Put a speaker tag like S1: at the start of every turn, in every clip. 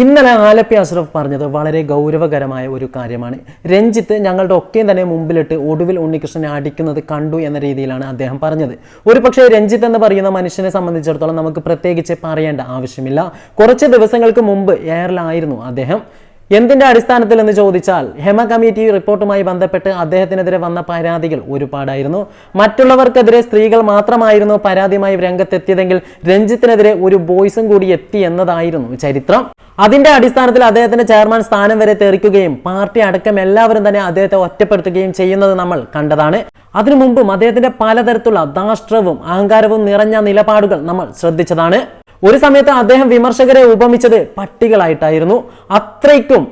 S1: ഇന്നലെ ആലപ്പി അഷ്റഫ് പറഞ്ഞത് വളരെ ഗൗരവകരമായ ഒരു കാര്യമാണ്. രഞ്ജിത്ത് ഞങ്ങളുടെ ഒക്കെയും തന്നെ മുമ്പിലിട്ട് ഒടുവിൽ ഉണ്ണികൃഷ്ണനെ അടിക്കുന്നത് കണ്ടു എന്ന രീതിയിലാണ് അദ്ദേഹം പറഞ്ഞത്. ഒരു പക്ഷേ രഞ്ജിത്ത് എന്ന് പറയുന്ന മനുഷ്യനെ സംബന്ധിച്ചിടത്തോളം നമുക്ക് പ്രത്യേകിച്ച് പറയേണ്ട ആവശ്യമില്ല. കുറച്ച് ദിവസങ്ങൾക്ക് മുമ്പ് എയറിലായിരുന്നു അദ്ദേഹം. എന്തിന്റെ അടിസ്ഥാനത്തിൽ എന്ന് ചോദിച്ചാൽ ഹെമ കമ്മിറ്റി റിപ്പോർട്ടുമായി ബന്ധപ്പെട്ട് അദ്ദേഹത്തിനെതിരെ വന്ന പരാതികൾ ഒരുപാടായിരുന്നു. മറ്റുള്ളവർക്കെതിരെ സ്ത്രീകൾ മാത്രമായിരുന്നു പരാതിയുമായി രംഗത്തെത്തിയതെങ്കിൽ രഞ്ജിത്തിനെതിരെ ഒരു ബോയ്സും കൂടി എത്തി എന്നതായിരുന്നു ചരിത്രം. അതിന്റെ അടിസ്ഥാനത്തിൽ അദ്ദേഹത്തിന്റെ ചെയർമാൻ സ്ഥാനം വരെ തെറിക്കുകയും പാർട്ടി അടക്കം എല്ലാവരും തന്നെ അദ്ദേഹത്തെ ഒറ്റപ്പെടുത്തുകയും ചെയ്യുന്നത് നമ്മൾ കണ്ടതാണ്. അതിനു മുമ്പും അദ്ദേഹത്തിന്റെ പലതരത്തിലുള്ള ധാർഷ്ട്യവും അഹങ്കാരവും നിറഞ്ഞ നിലപാടുകൾ നമ്മൾ ശ്രദ്ധിച്ചതാണ്. ഒരു സമയത്ത് അദ്ദേഹം വിമർശകരെ ഉപമിച്ചത് പട്ടികളായിട്ടായിരുന്നു. അത്രയ്ക്കും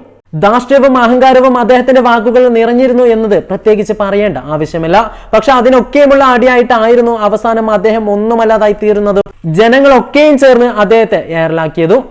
S1: ധാർഷ്ട്യവും അഹങ്കാരവും അദ്ദേഹത്തിന്റെ വാക്കുകൾ നിറഞ്ഞിരുന്നു എന്നത് പ്രത്യേകിച്ച് പറയേണ്ട ആവശ്യമില്ല. പക്ഷെ അതിനൊക്കെയുമുള്ള അടിയായിട്ടായിരുന്നു അവസാനം അദ്ദേഹം ഒന്നുമല്ലാതായി തീരുന്നതും ജനങ്ങളൊക്കെയും ചേർന്ന് അദ്ദേഹത്തെ എയറിലാക്കിയതും.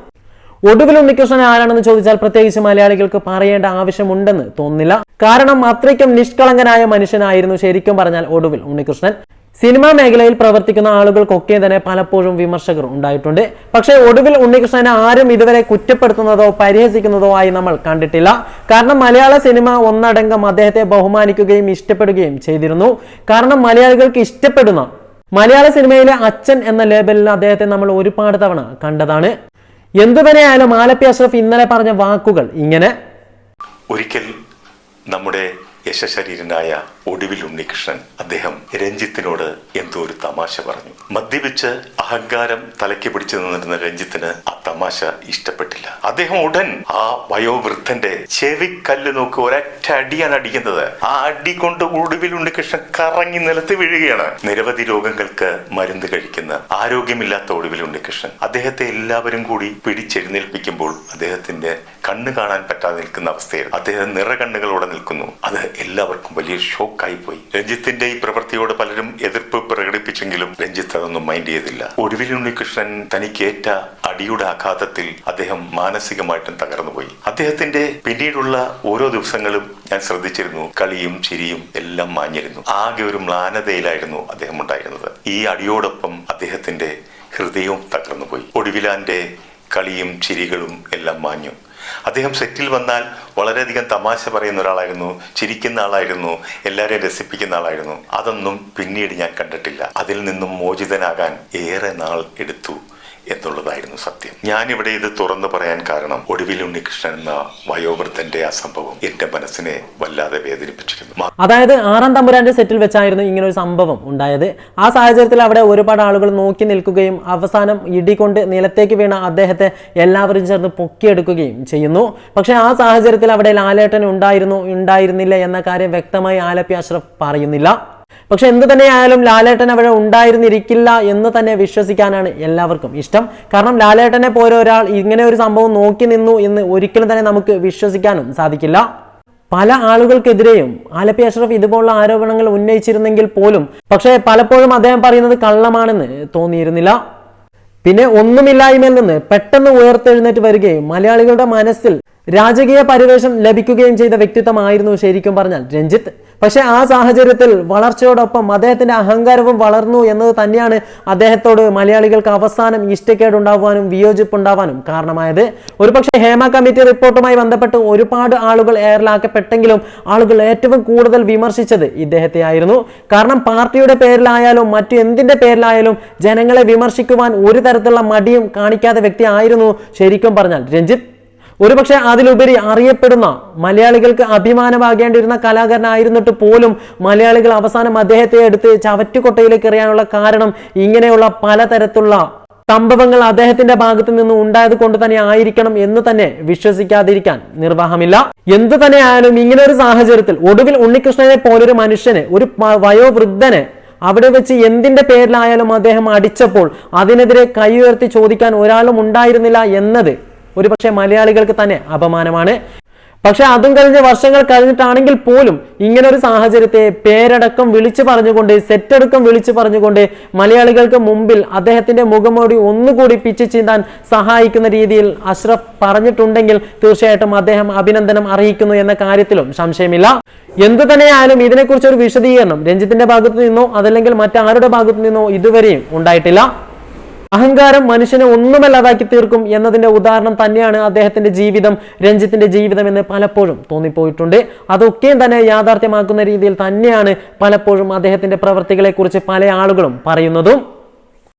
S1: ഒടുവിൽ ഉണ്ണികൃഷ്ണൻ ആരാണെന്ന് ചോദിച്ചാൽ പ്രത്യേകിച്ച് മലയാളികൾക്ക് പറയേണ്ട ആവശ്യമുണ്ടെന്ന് തോന്നുന്നില്ല. കാരണം അത്രയ്ക്കും നിഷ്കളങ്കനായ മനുഷ്യനായിരുന്നു ശരിക്കും പറഞ്ഞാൽ ഒടുവിൽ ഉണ്ണികൃഷ്ണൻ. സിനിമാ മേഖലയിൽ പ്രവർത്തിക്കുന്ന ആളുകൾക്കൊക്കെ തന്നെ പലപ്പോഴും വിമർശകർ ഉണ്ടായിട്ടുണ്ട്. പക്ഷേ ഒടുവിൽ ഉണ്ണികൃഷ്ണനെ ആരും ഇതുവരെ കുറ്റപ്പെടുത്തുന്നതോ പരിഹസിക്കുന്നതോ ആയി നമ്മൾ കണ്ടിട്ടില്ല. കാരണം മലയാള സിനിമ ഒന്നടങ്കം അദ്ദേഹത്തെ ബഹുമാനിക്കുകയും ഇഷ്ടപ്പെടുകയും ചെയ്തിരുന്നു. കാരണം മലയാളികൾക്ക് ഇഷ്ടപ്പെടുന്ന മലയാള സിനിമയിലെ അച്ഛൻ എന്ന ലേബലിൽ അദ്ദേഹത്തെ നമ്മൾ ഒരുപാട് തവണ കണ്ടതാണ്. എന്തുതന്നെയായാലും ആലപ്പി അഷ്റഫ് ഇന്നലെ പറഞ്ഞ വാക്കുകൾ ഇങ്ങനെ:
S2: ഒരിക്കൽ നമ്മുടെ യശശരീരനായ ഒടുവിൽ ഉണ്ണികൃഷ്ണൻ അദ്ദേഹം രഞ്ജിത്തിനോട് എന്തോ ഒരു തമാശ പറഞ്ഞു. മദ്യപിച്ച് അഹങ്കാരം തലയ്ക്ക് പിടിച്ചു നിന്നിരുന്ന രഞ്ജിത്തിന് ആ തമാശ ഇഷ്ടപ്പെട്ടില്ല. അദ്ദേഹം ഉടൻ ആ വയോവൃദ്ധന്റെ ചെവിക്കല്ല് നോക്കി ഒരൊറ്റ അടിയാണ് അടിക്കുന്നത്. ആ അടി കൊണ്ട് ഒടുവിൽ ഉണ്ണികൃഷ്ണൻ കറങ്ങി നിലത്ത് വീഴുകയാണ്. നിരവധി രോഗങ്ങൾക്ക് മരുന്ന് കഴിക്കുന്ന ആരോഗ്യമില്ലാത്ത ഒടുവിൽ ഉണ്ണികൃഷ്ണൻ അദ്ദേഹത്തെ എല്ലാവരും കൂടി പിടിച്ചെഴുന്നേൽപ്പിക്കുമ്പോൾ അദ്ദേഹത്തിന്റെ കണ്ണ് കാണാൻ പറ്റാതെ നിൽക്കുന്ന അവസ്ഥയിൽ അദ്ദേഹം നിറകണ്ണുകളോടെ നിൽക്കുന്നു. അത് എല്ലാവർക്കും വലിയ ഷോക്കായി പോയി. രഞ്ജിത്തിന്റെ ഈ പ്രവൃത്തിയോട് പലരും എതിർപ്പ് പ്രകടിപ്പിച്ചെങ്കിലും രഞ്ജിത്ത് അതൊന്നും മൈൻഡ് ചെയ്തില്ല. ഒടുവിൽ ഉണ്ണികൃഷ്ണൻ തനിക്കേറ്റ അടിയുടെ ആഘാതത്തിൽ അദ്ദേഹം മാനസികമായിട്ടും തകർന്നുപോയി. അദ്ദേഹത്തിന്റെ പിന്നീടുള്ള ഓരോ ദിവസങ്ങളും ഞാൻ ശ്രദ്ധിച്ചിരുന്നു. കളിയും ചിരിയും എല്ലാം മാഞ്ഞിരുന്നു. ആകെ ഒരു മ്ലാനതയിലായിരുന്നു അദ്ദേഹം ഉണ്ടായിരുന്നത്. ഈ അടിയോടൊപ്പം അദ്ദേഹത്തിന്റെ ഹൃദയവും തകർന്നുപോയി. ഒടുവിലാന്റെ കളിയും ചിരികളും എല്ലാം മാഞ്ഞു. അദ്ദേഹം സെറ്റിൽ വന്നാൽ വളരെയധികം തമാശ പറയുന്ന ഒരാളായിരുന്നു, ചിരിക്കുന്ന ആളായിരുന്നു, എല്ലാവരെയും രസിപ്പിക്കുന്ന ആളായിരുന്നു. അതൊന്നും പിന്നീട് ഞാൻ കണ്ടിട്ടില്ല. അതിൽ നിന്നും മോചിതനാകാൻ ഏറെ നാൾ എടുത്തു എന്നുള്ളതായിരുന്നു സത്യം. ഞാനിവിടെ ഇത് തുറന്നു പറയാൻ കാരണം ഒടുവിൽ ഉണ്ണികൃഷ്ണൻ എന്ന വയോവൃദ്ധന്റെ ആ സംഭവം എന്റെ മനസ്സിനെ വല്ലാതെ വേദനിപ്പിച്ചിരുന്നു.
S1: അതായത് 6-ാം തമ്പുരാന്റെ സെറ്റിൽ വെച്ചായിരുന്നു ഇങ്ങനെ ഒരു സംഭവം ഉണ്ടായത്. ആ സാഹചര്യത്തിൽ അവിടെ ഒരുപാട് ആളുകൾ നോക്കി നിൽക്കുകയും അവസാനം ഇടികൊണ്ട് നിലത്തേക്ക് വീണ അദ്ദേഹത്തെ എല്ലാവരും ചേർന്ന് പൊക്കിയെടുക്കുകയും ചെയ്യുന്നു. പക്ഷെ ആ സാഹചര്യത്തിൽ അവിടെ ലാലേട്ടൻ ഉണ്ടായിരുന്നില്ല എന്ന കാര്യം വ്യക്തമായി ആലപ്പി അഷ്റഫ് പറയുന്നില്ല. പക്ഷെ എന്തു തന്നെയായാലും ലാലേട്ടൻ അവിടെ ഉണ്ടായിരുന്നിരിക്കില്ല എന്ന് തന്നെ വിശ്വസിക്കാനാണ് എല്ലാവർക്കും ഇഷ്ടം. കാരണം ലാലേട്ടനെ പോലെ ഒരാൾ ഇങ്ങനെ ഒരു സംഭവം നോക്കി നിന്നു എന്ന് ഒരിക്കലും തന്നെ നമുക്ക് വിശ്വസിക്കാനും സാധിക്കില്ല. പല ആളുകൾക്കെതിരെയും ആലപ്പി അഷ്റഫ് ഇതുപോലുള്ള ആരോപണങ്ങൾ ഉന്നയിച്ചിരുന്നെങ്കിൽ പോലും പക്ഷേ പലപ്പോഴും അദ്ദേഹം പറയുന്നത് കള്ളമാണെന്ന് തോന്നിയിരുന്നില്ല. പിന്നെ ഒന്നുമില്ലായ്മയിൽ നിന്ന് പെട്ടെന്ന് ഉയർത്തെഴുന്നേറ്റ് വരികയും മലയാളികളുടെ മനസ്സിൽ രാജകീയ പരിവേഷം ലഭിക്കുകയും ചെയ്ത വ്യക്തിത്വമായിരുന്നു ശരിക്കും പറഞ്ഞാൽ രഞ്ജിത്ത്. പക്ഷെ ആ സാഹചര്യത്തിൽ വളർച്ചയോടൊപ്പം അദ്ദേഹത്തിന്റെ അഹങ്കാരവും വളർന്നു എന്നത് തന്നെയാണ് അദ്ദേഹത്തോട് മലയാളികൾക്ക് അവസാനം ഇഷ്ടക്കേടുണ്ടാവാനും വിയോജിപ്പുണ്ടാവാനും കാരണമായത്. ഒരുപക്ഷെ ഹേമ കമ്മിറ്റി റിപ്പോർട്ടുമായി ബന്ധപ്പെട്ട് ഒരുപാട് ആളുകൾ എയറിലാക്കപ്പെട്ടെങ്കിലും ആളുകൾ ഏറ്റവും കൂടുതൽ വിമർശിച്ചത് ഇദ്ദേഹത്തെ ആയിരുന്നു. കാരണം പാർട്ടിയുടെ പേരിലായാലും മറ്റു എന്തിന്റെ പേരിലായാലും ജനങ്ങളെ വിമർശിക്കുവാൻ ഒരു തരത്തിലുള്ള മടിയും കാണിക്കാത്ത വ്യക്തി ആയിരുന്നു ശരിക്കും പറഞ്ഞാൽ രഞ്ജിത്ത്. ഒരുപക്ഷെ അതിലുപരി അറിയപ്പെടുന്ന മലയാളികൾക്ക് അഭിമാനമാകേണ്ടിരുന്ന കലാകാരനായിരുന്നിട്ട് പോലും മലയാളികൾ അവസാനം അദ്ദേഹത്തെ എടുത്ത് ചവറ്റുകൊട്ടയിലേക്ക് എറിയാനുള്ള കാരണം ഇങ്ങനെയുള്ള പലതരത്തിലുള്ള സംഭവങ്ങൾ അദ്ദേഹത്തിന്റെ ഭാഗത്തു നിന്ന് ഉണ്ടായത് കൊണ്ട് തന്നെ ആയിരിക്കണം എന്ന് തന്നെ വിശ്വസിക്കാതിരിക്കാൻ നിർവാഹമില്ല. എന്തു തന്നെയായാലും ഇങ്ങനെ ഒരു സാഹചര്യത്തിൽ ഒടുവിൽ ഉണ്ണികൃഷ്ണനെ പോലൊരു മനുഷ്യനെ, ഒരു വയോവൃദ്ധനെ അവിടെ വെച്ച് എന്തിന്റെ പേരിലായാലും അദ്ദേഹം അടിച്ചപ്പോൾ അതിനെതിരെ കൈ ഉയർത്തി ചോദിക്കാൻ ഒരാളും ഉണ്ടായിരുന്നില്ല എന്നത് ഒരുപക്ഷെ മലയാളികൾക്ക് തന്നെ അപമാനമാണ്. പക്ഷെ അതും കഴിഞ്ഞ വർഷങ്ങൾ കഴിഞ്ഞിട്ടാണെങ്കിൽ പോലും ഇങ്ങനൊരു സാഹചര്യത്തെ പേരടക്കം വിളിച്ചു പറഞ്ഞുകൊണ്ട്, സെറ്റടക്കം വിളിച്ചു പറഞ്ഞുകൊണ്ട് മലയാളികൾക്ക് മുമ്പിൽ അദ്ദേഹത്തിന്റെ മുഖംമൂടി ഒന്നുകൂടി പിച്ചു ചീന്താൻ സഹായിക്കുന്ന രീതിയിൽ അഷ്റഫ് പറഞ്ഞിട്ടുണ്ടെങ്കിൽ തീർച്ചയായിട്ടും അദ്ദേഹം അഭിനന്ദനം അറിയിക്കുന്നു എന്ന കാര്യത്തിലും സംശയമില്ല. എന്തു തന്നെയായാലും ഇതിനെക്കുറിച്ച് ഒരു വിശദീകരണം രഞ്ജിത്തിന്റെ ഭാഗത്തു നിന്നോ അതല്ലെങ്കിൽ മറ്റാരുടെ ഭാഗത്തു നിന്നോ ഇതുവരെയും ഉണ്ടായിട്ടില്ല. അഹങ്കാരം മനുഷ്യനെ ഒന്നുമല്ലാതാക്കി തീർക്കും എന്നതിന്റെ ഉദാഹരണം തന്നെയാണ് അദ്ദേഹത്തിന്റെ ജീവിതം, രഞ്ജിത്തിന്റെ ജീവിതം എന്ന് പലപ്പോഴും തോന്നിപ്പോയിട്ടുണ്ട്. അതൊക്കെയും തന്നെ യാഥാർത്ഥ്യമാക്കുന്ന രീതിയിൽ തന്നെയാണ് പലപ്പോഴും അദ്ദേഹത്തിന്റെ പ്രവൃത്തികളെ കുറിച്ച് പല ആളുകളും പറയുന്നതും.